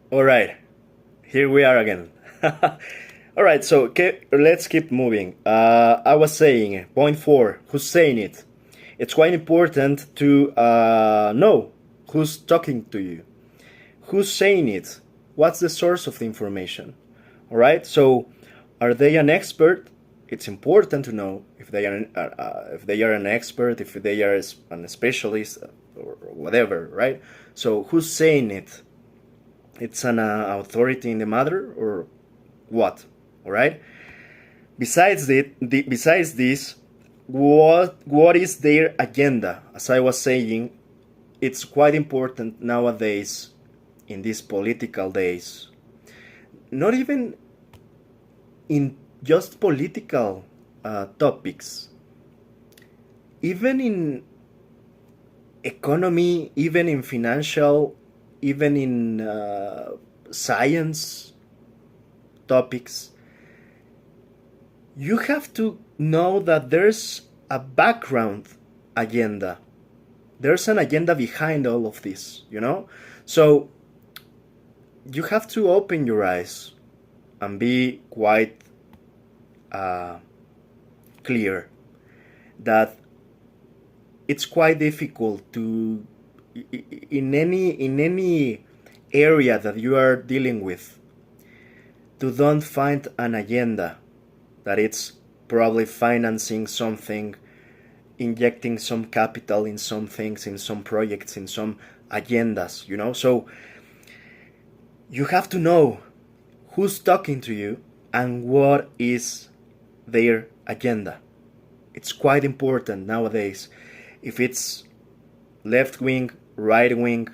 All right, here we are again. All right, so let's keep moving. I was saying, point four, who's saying it? It's quite important to know who's talking to you, who's saying it, what's the source of the information. All right, so are they an expert? It's important to know if they are an expert, if they are a specialist, or whatever, right? So who's saying it? It's an authority in the matter or what? All right. Besides this, what is their agenda? As I was saying, it's quite important nowadays in these political days. Not even in just political topics, even in economy, even in financial, even in science topics, you have to know that there's a background agenda. There's an agenda behind all of this, you know? So you have to open your eyes and be quite clear that it's quite difficult to in any area that you are dealing with to don't find an agenda that it's probably financing something, injecting some capital in some things, in some projects, in some agendas, you know? So you have to know who's talking to you and what is their agenda. It's quite important nowadays. If it's left wing, right wing,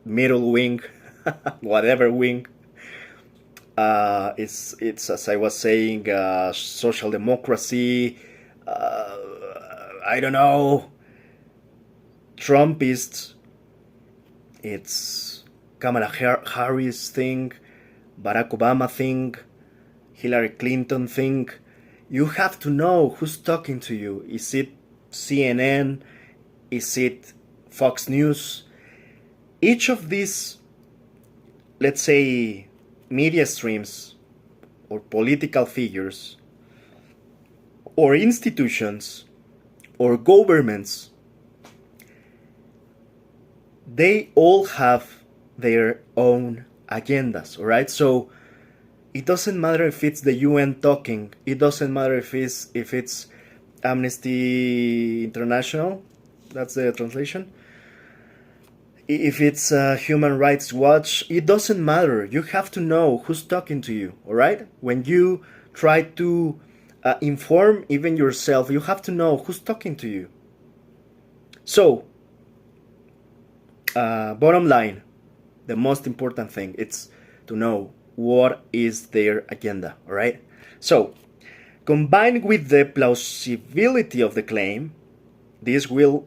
middle wing, whatever wing, it's as I was saying, social democracy. I don't know, Trumpist. It's Kamala Harris thing, Barack Obama thing, Hillary Clinton thing. You have to know who's talking to you. Is it CNN? Is it Fox News? Each of these, let's say, media streams or political figures or institutions or governments, they all have their own agendas, all right? So it doesn't matter if it's the UN talking, it doesn't matter if it's Amnesty International, that's the translation, if it's Human Rights Watch, it doesn't matter. You have to know who's talking to you, all right? When you try to inform even yourself, you have to know who's talking to you. So, bottom line, the most important thing, it's to know what is their agenda, all right? So, combined with the plausibility of the claim, this will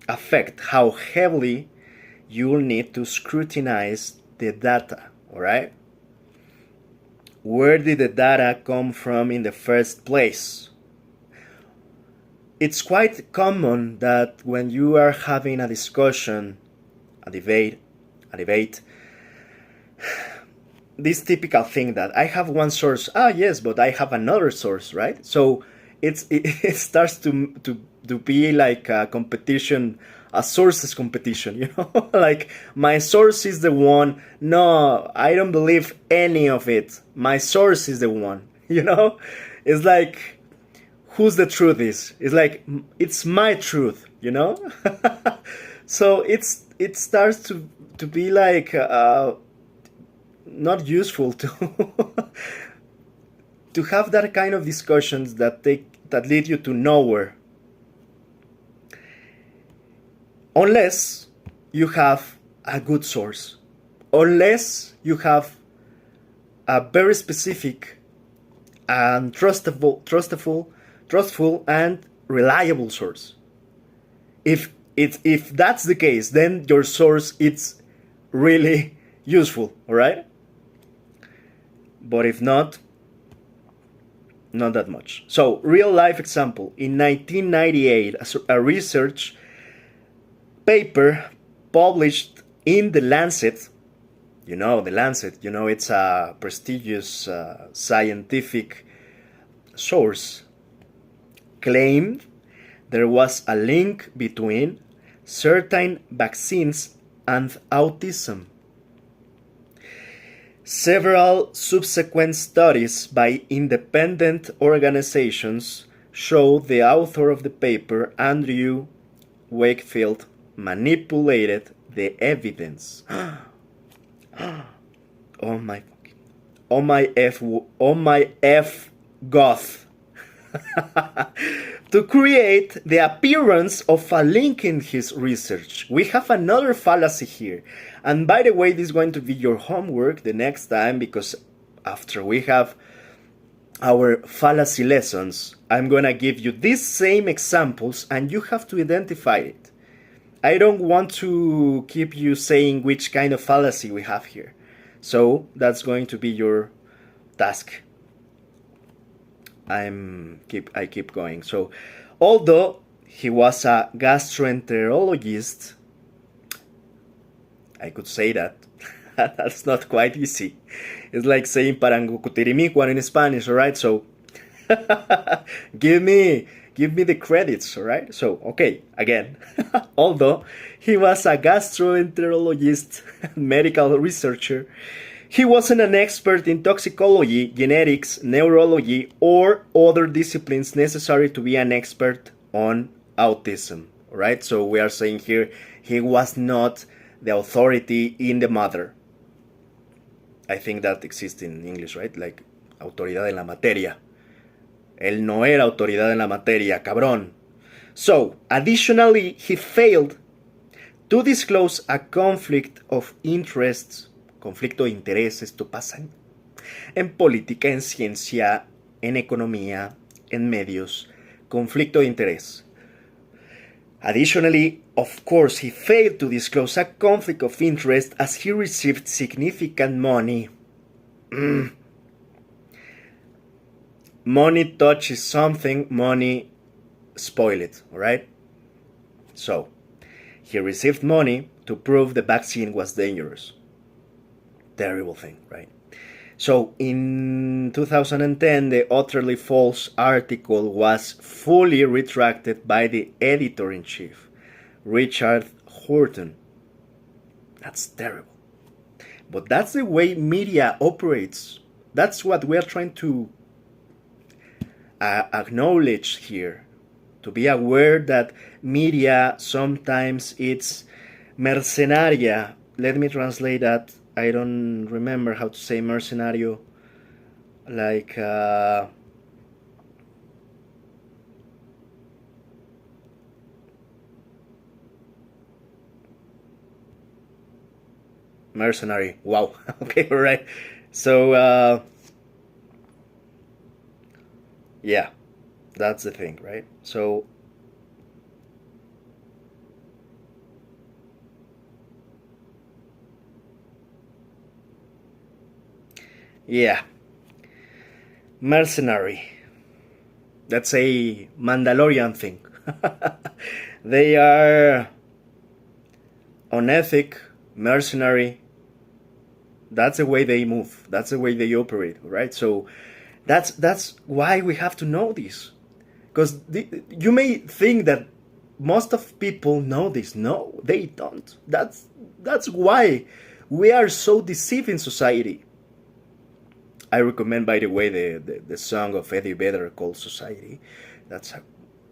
affect how heavily you'll need to scrutinize the data, all right? Where did the data come from in the first place? It's quite common that when you are having a discussion, a debate, this typical thing that I have one source, yes, but I have another source, right? So it starts to be like a competition, a sources competition, you know? Like, my source is the one. No, I don't believe any of it. My source is the one, you know? It's like, who's the truth is? It's like, it's my truth, you know? So it starts to be like not useful to to have that kind of discussions that lead you to nowhere, unless you have a good source, unless you have a very specific and trustful and reliable source. If that's the case, then your source it's really useful, all right? But if not, not that much. So, real life example. In 1998, a research paper published in The Lancet You know, the Lancet, you know, it's a prestigious scientific source, claimed there was a link between certain vaccines and autism. Several subsequent studies by independent organizations show the author of the paper, Andrew Wakefield, manipulated the evidence. Oh my, oh my F goth. To create the appearance of a link in his research. We have another fallacy here. And by the way, this is going to be your homework the next time, because after we have our fallacy lessons, I'm going to give you these same examples and you have to identify it. I don't want to keep you saying which kind of fallacy we have here. So that's going to be your task. I keep going. So, although he was a gastroenterologist, I could say that. That's not quite easy. It's like saying parangucutirimicuan in Spanish, alright? So, give me the credits, alright? So, okay, again. Although he was a gastroenterologist, medical researcher, he wasn't an expert in toxicology, genetics, neurology, or other disciplines necessary to be an expert on autism. Right? So we are saying here he was not the authority in the matter. I think that exists in English, right? Like autoridad en la materia. Él no era autoridad en la materia, cabrón. So, additionally, he failed to disclose a conflict of interests. Conflicto de interés, esto pasa en política, en ciencia, en economía, en medios. Conflicto de interés. Additionally, of course, he failed to disclose a conflict of interest as he received significant money. Money touches something, money spoil it, alright? So, he received money to prove the vaccine was dangerous. Terrible thing, right? So in 2010, the utterly false article was fully retracted by the editor-in-chief, Richard Horton. That's terrible. But that's the way media operates. That's what we are trying to acknowledge here. To be aware that media sometimes it's mercenaria. Let me translate that. I don't remember how to say mercenario. Like mercenary. Wow. Okay, all right. So yeah, that's the thing, right? So yeah, mercenary. That's a Mandalorian thing. They are unethic, mercenary. That's the way they move. That's the way they operate, right? So that's why we have to know this. Because you may think that most of people know this. No, they don't. That's why we are so deceived in society. I recommend, by the way, the song of Eddie Vedder called Society. That's a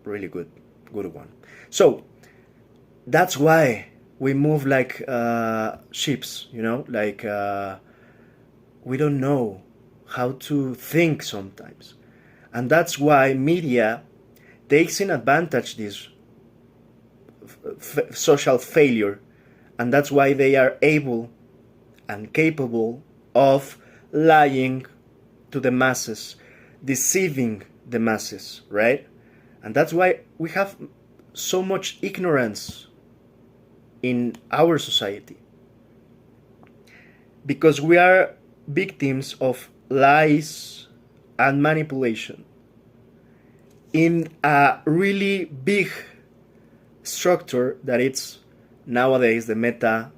really good one. So that's why we move like sheeps, you know, like we don't know how to think sometimes. And that's why media takes in advantage this social failure, and that's why they are able and capable of lying to the masses, deceiving the masses, right? And that's why we have so much ignorance in our society, because we are victims of lies and manipulation in a really big structure that it's nowadays the meta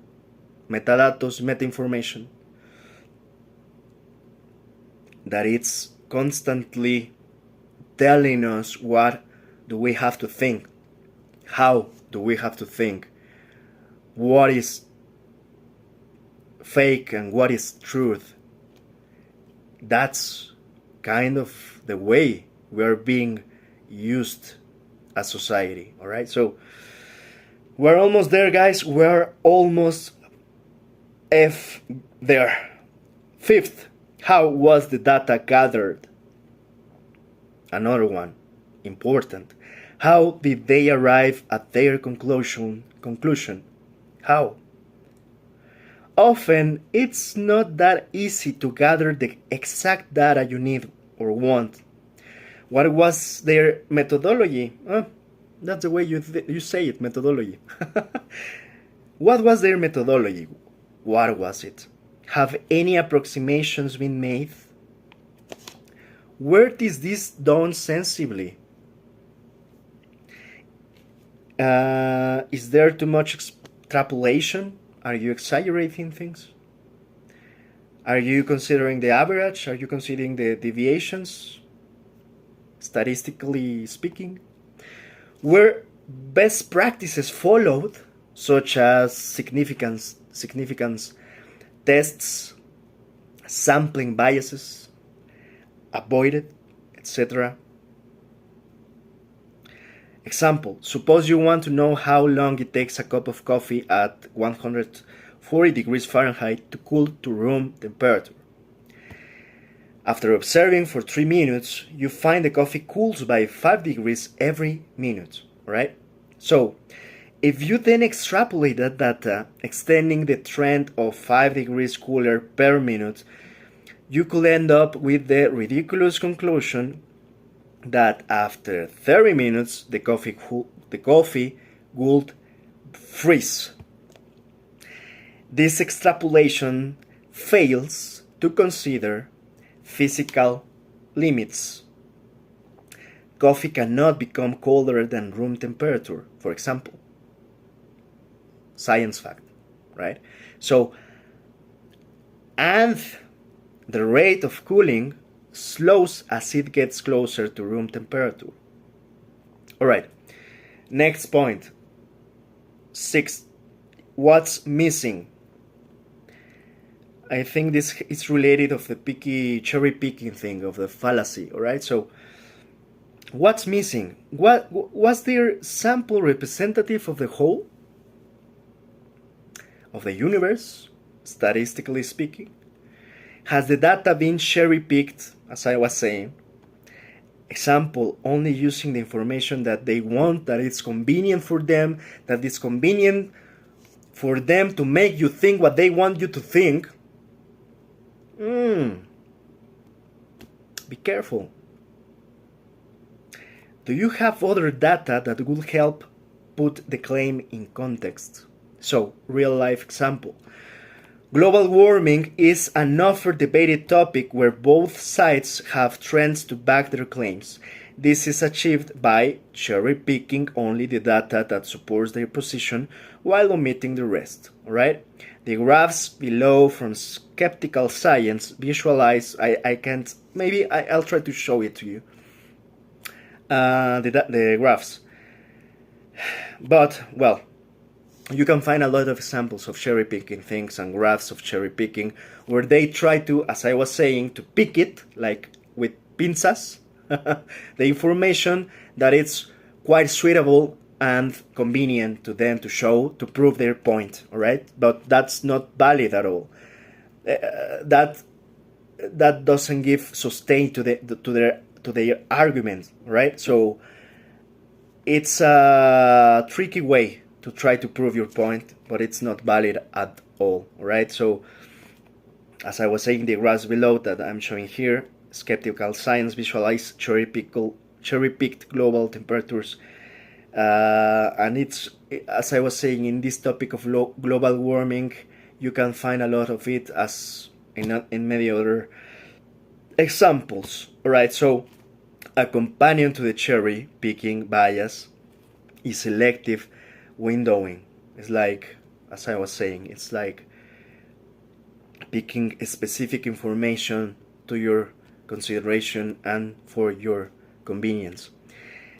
metadatos, meta information, that it's constantly telling us what do we have to think, how do we have to think, what is fake and what is truth. That's kind of the way we are being used as society. All right, so we're almost there, guys. We're almost there. Fifth, how was the data gathered? Another one, important. How did they arrive at their conclusion? How? Often, it's not that easy to gather the exact data you need or want. What was their methodology? That's the way you say it, methodology. What was their methodology? What was it? Have any approximations been made? Where is this done sensibly? Is there too much extrapolation? Are you exaggerating things? Are you considering the average? Are you considering the deviations? Statistically speaking, were best practices followed, such as significance tests, sampling biases, avoided, etc. Example, suppose you want to know how long it takes a cup of coffee at 140 degrees Fahrenheit to cool to room temperature. After observing for 3 minutes, you find the coffee cools by 5 degrees every minute, right? So, if you then extrapolate that data, extending the trend of 5 degrees cooler per minute, you could end up with the ridiculous conclusion that after 30 minutes, the coffee would freeze. This extrapolation fails to consider physical limits. Coffee cannot become colder than room temperature, for example. Science fact, right? So, and the rate of cooling slows as it gets closer to room temperature. All right, next point. 6. What's missing? I think this is related of the cherry picking thing, of the fallacy, all right? So, what's missing? Was their sample representative of the whole? Of the universe, statistically speaking? Has the data been cherry picked, as I was saying? Example, only using the information that they want, that it's convenient for them, that it's convenient for them to make you think what they want you to think. Be careful. Do you have other data that will help put the claim in context? So, real life example. Global warming is an often debated topic where both sides have trends to back their claims. This is achieved by cherry picking only the data that supports their position while omitting the rest. Right? The graphs below from Skeptical Science visualize. I can't. Maybe I'll try to show it to you. The graphs. But well, you can find a lot of examples of cherry picking things and graphs of cherry picking where they try to, as I was saying, to pick it like with pinzas, the information that it's quite suitable and convenient to them to show to prove their point. All right, but that's not valid at all. That doesn't give sustain to their argument, right? So it's a tricky way to try to prove your point, but it's not valid at all, right? So, as I was saying, the graphs below that I'm showing here, Skeptical Science visualize cherry-picked global temperatures, and it's, as I was saying, in this topic of global warming, you can find a lot of it as in many other examples, right? So, a companion to the cherry-picking bias is selective windowing. It's like, as I was saying, it's like picking specific information to your consideration and for your convenience.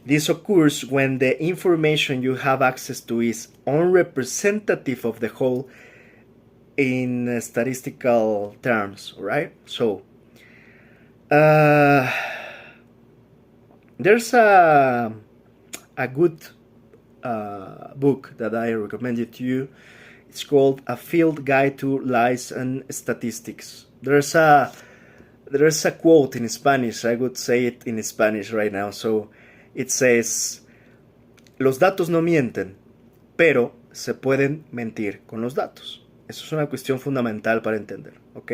This occurs when the information you have access to is unrepresentative of the whole in statistical terms, right? So, there's a good book that I recommended to you. It's called A Field Guide to Lies and Statistics. There's a quote in Spanish. I would say it in Spanish right now. So it says, los datos no mienten, pero se pueden mentir con los datos. Eso es una cuestión fundamental para entender, ¿ok?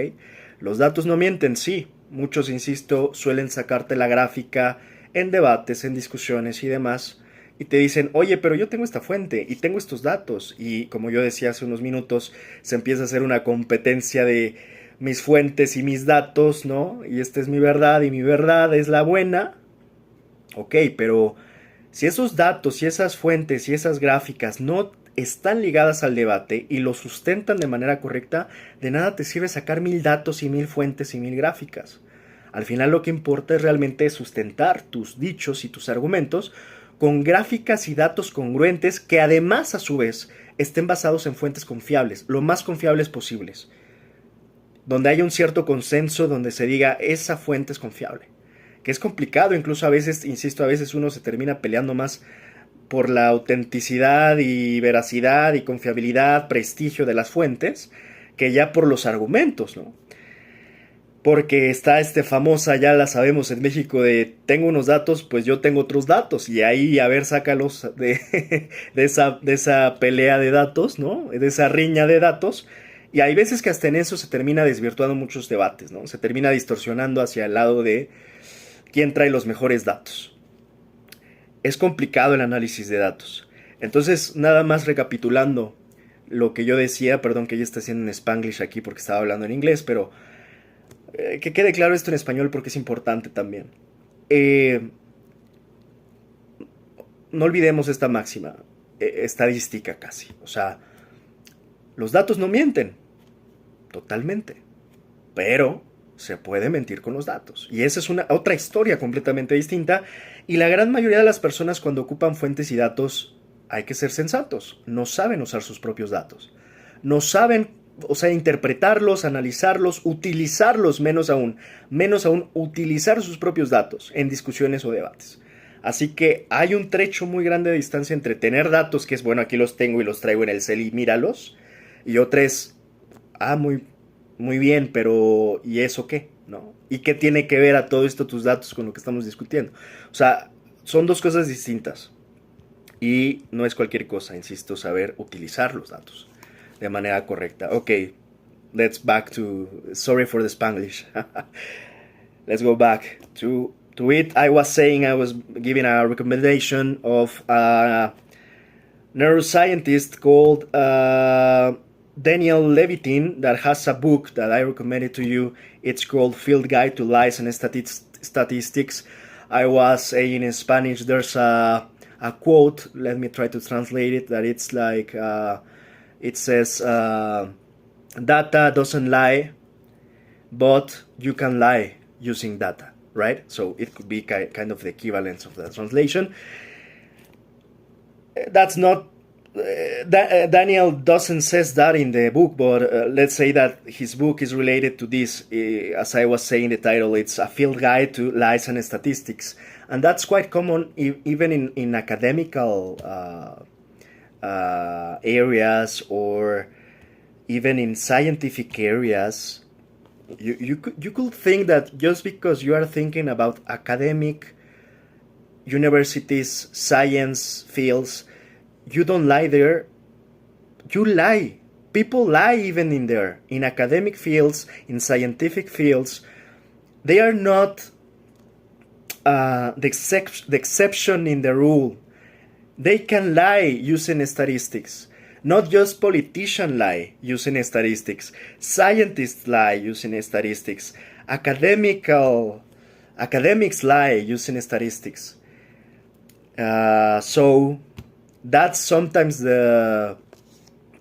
Los datos no mienten, sí. Muchos, insisto, suelen sacarte la gráfica en debates, en discusiones y demás, y te dicen, oye, pero yo tengo esta fuente y tengo estos datos. Y como yo decía hace unos minutos, se empieza a hacer una competencia de mis fuentes y mis datos, ¿no? Y esta es mi verdad y mi verdad es la buena. Ok, pero si esos datos y esas fuentes y esas gráficas no están ligadas al debate y lo sustentan de manera correcta, de nada te sirve sacar 1000 datos y 1000 fuentes y 1000 gráficas. Al final lo que importa es realmente sustentar tus dichos y tus argumentos con gráficas y datos congruentes que además a su vez estén basados en fuentes confiables, lo más confiables posibles. Donde haya un cierto consenso, donde se diga esa fuente es confiable. Que es complicado, incluso a veces, insisto, a veces uno se termina peleando más por la autenticidad y veracidad y confiabilidad, prestigio de las fuentes, que ya por los argumentos, ¿no? Porque está famosa, ya la sabemos en México, de tengo unos datos, pues yo tengo otros datos. Y ahí, a ver, sácalos de esa pelea de datos, ¿no? De esa riña de datos. Y hay veces que hasta en eso se termina desvirtuando muchos debates, ¿no? Se termina distorsionando hacia el lado de quién trae los mejores datos. Es complicado el análisis de datos. Entonces, nada más recapitulando lo que yo decía, perdón que ya está haciendo en Spanglish aquí porque estaba hablando en inglés, pero que quede claro esto en español porque es importante también. No olvidemos esta máxima estadística casi. O sea, los datos no mienten, totalmente, pero se puede mentir con los datos. Y esa es otra historia completamente distinta. Y la gran mayoría de las personas cuando ocupan fuentes y datos, hay que ser sensatos, no saben usar sus propios datos. No saben, interpretarlos, analizarlos, utilizarlos, menos aún utilizar sus propios datos en discusiones o debates. Así que hay un trecho muy grande de distancia entre tener datos, que es bueno, aquí los tengo y los traigo en el cel y míralos, y otra es, muy bien, pero ¿y eso qué? ¿No? ¿Y qué tiene que ver a todo esto tus datos con lo que estamos discutiendo? O sea, son dos cosas distintas. Y no es cualquier cosa, insisto, saber utilizar los datos de manera correcta. Ok, let's back to... Sorry for the Spanglish. Let's go back to it. I was saying I was giving a recommendation of a neuroscientist called Daniel Levitin that has a book that I recommended to you. It's called Field Guide to Lies and Statistics. I was saying in Spanish, there's a quote, let me try to translate it, that it's like, it says, data doesn't lie, but you can lie using data, right? So it could be kind of the equivalence of the translation. That's not Daniel doesn't says that in the book, but let's say that his book is related to this. As I was saying, the title, it's A Field Guide to Lies and Statistics, and that's quite common even in academical areas, or even in scientific areas. You could think that just because you are thinking about academic universities, science fields, you don't lie there. You lie. People lie even in there. In academic fields, in scientific fields, they are not the exception in the rule. They can lie using statistics. Not just politicians lie using statistics. Scientists lie using statistics. Academics lie using statistics. So that's sometimes the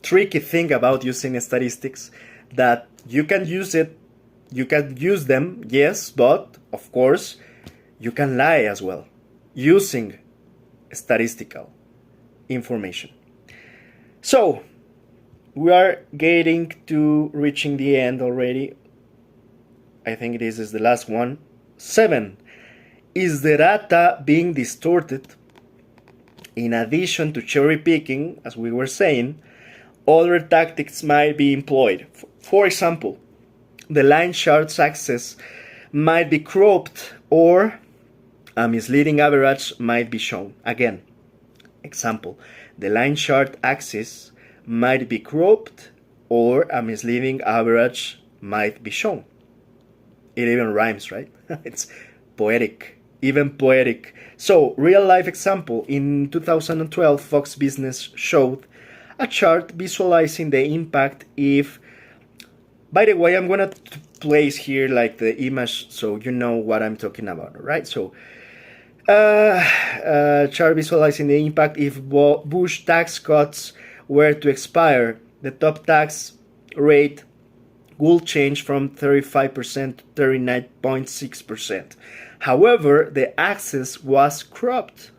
tricky thing about using statistics, that You can use it, you can use them, yes, but of course, you can lie as well using statistical information. So, we are getting to reaching the end already. I think this is the last one. 7. Is the data being distorted? In addition to cherry picking, as we were saying, other tactics might be employed. For example, the line chart axis might be cropped or a misleading average might be shown. Again, example, the line chart axis might be cropped or a misleading average might be shown. It even rhymes, right? It's poetic, even poetic. So, real life example, in 2012, Fox Business showed a chart visualizing the impact if, by the way, I'm gonna place here like the image so you know what I'm talking about, right? So, chart visualizing the impact if Bush tax cuts were to expire. The top tax rate will change from 35% to 39.6%. However, the axis was cropped,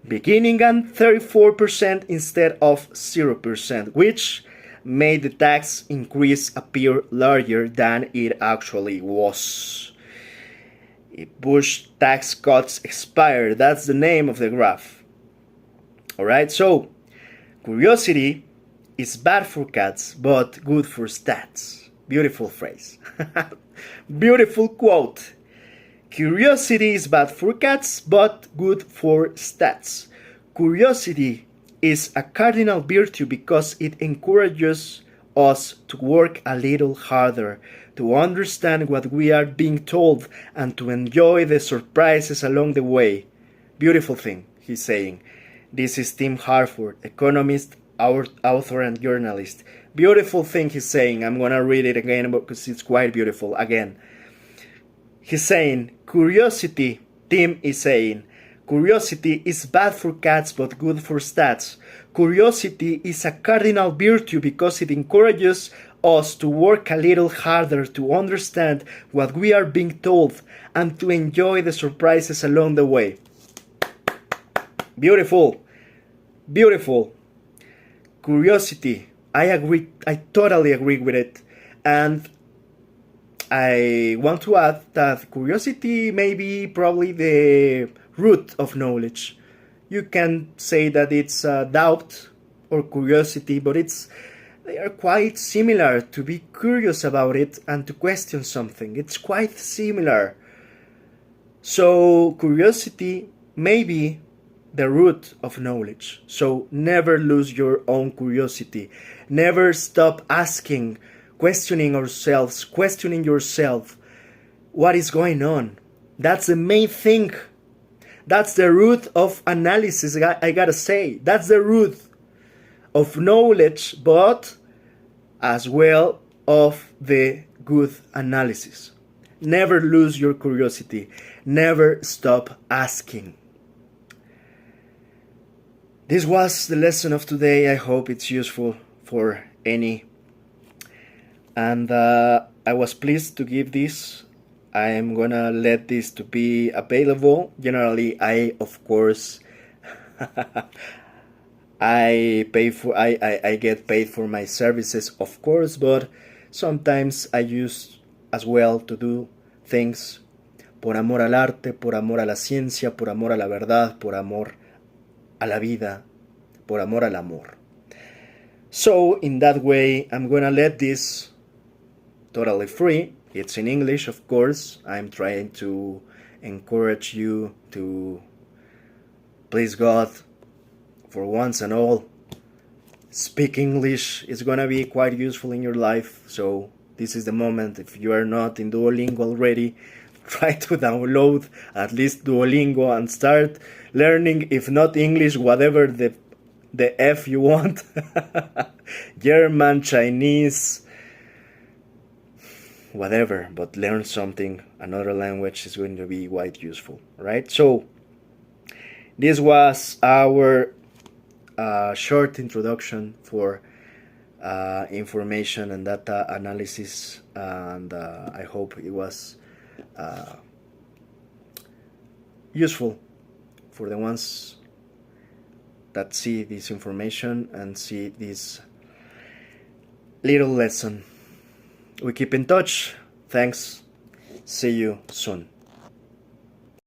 beginning at 34% instead of 0%, which made the tax increase appear larger than it actually was. If Bush tax cuts expire, that's the name of the graph. Alright, so curiosity is bad for cats, but good for stats. Beautiful phrase. Beautiful quote. Curiosity is bad for cats, but good for stats. Curiosity is a cardinal virtue because it encourages us to work a little harder, to understand what we are being told, and to enjoy the surprises along the way. Beautiful thing, he's saying. This is Tim Harford, economist, author, and journalist. Beautiful thing he's saying. I'm gonna read it again because it's quite beautiful. Again, he's saying, curiosity, Tim is saying, curiosity is bad for cats but good for stats. Curiosity is a cardinal virtue because it encourages us to work a little harder to understand what we are being told and to enjoy the surprises along the way. Beautiful. Beautiful. Curiosity. I agree. I totally agree with it. And I want to add that curiosity may be probably the root of knowledge. You can say that it's doubt or curiosity, but they are quite similar. To be curious about it and to question something, it's quite similar. So curiosity may be the root of knowledge. So never lose your own curiosity. Never stop asking, questioning ourselves, questioning yourself. What is going on? That's the main thing. That's the root of analysis, I gotta say. That's the root of knowledge, but as well of the good analysis. Never lose your curiosity. Never stop asking. This was the lesson of today. I hope it's useful for any. And I was pleased to give this. I am gonna let this to be available. Generally, I of course I get paid for my services, of course, but sometimes I use as well to do things por amor al arte, por amor a la ciencia, por amor a la verdad, por amor a la vida, por amor al amor. So in that way, I'm gonna let this totally free. It's in English, of course. I'm trying to encourage you to please God for once and all. Speak English. It's gonna be quite useful in your life. So this is the moment. If you are not in Duolingo already, try to download at least Duolingo and start learning, if not English, whatever the F you want. German, Chinese, whatever, but learn something. Another language is going to be quite useful, right? So this was our short introduction for information and data analysis, and I hope it was useful for the ones that see this information and see this little lesson. We keep in touch. Thanks. See you soon.